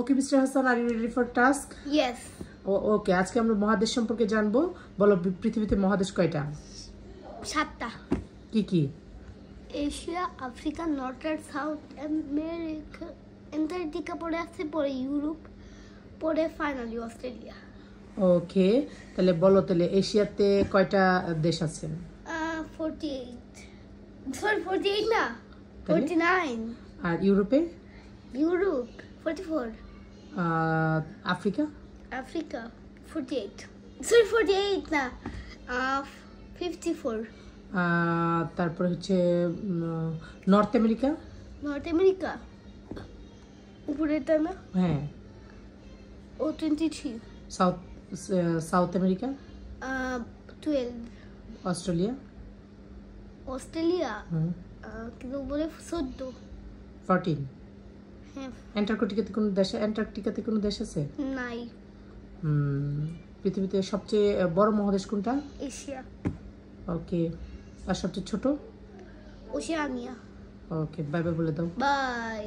Okay mister Hasan, are you ready for task? Yes. Okay, আজকে আমরা মহাদেশ সম্পর্কে জানবো। বলো, পৃথিবীতে মহাদেশ কয়টা? 7টা। কি কি? এশিয়া, আফ্রিকা, নর্থ আর সাউথ আমেরিকা, অ্যান্টার্কটিকা পড়ে আছে, পরে ইউরোপ, পরে ফাইনালি অস্ট্রেলিয়া। ওকে, তাহলে বলো, তাহলে এশিয়াতে কয়টা দেশ আছে? 48, সরি 48 না, তাহলে? 49। আর ইউরোপে? ইউরোপ 44। আফ্রিকা? আফ্রিকা 48, সরি 48 না, 54। তারপরে হচ্ছে নর্থ আমেরিকা? নর্থ আমেরিকা উপরেটা না? হ্যাঁ। ও 23। South America? 12। অস্ট্রেলিয়া? অস্ট্রেলিয়া কিন্তু বলে 14। 14। হ্যাঁ। অ্যান্টার্কটিকাতে কোনো দেশ আছে? নাই। পৃথিবীতে সবচেয়ে বড় মহাদেশ কোনটা? এশিয়া। ওকে, আর সবচেয়ে ছোট? ওশিয়ানিয়া। ওকে, বাই বাই বলে দাও। বাই।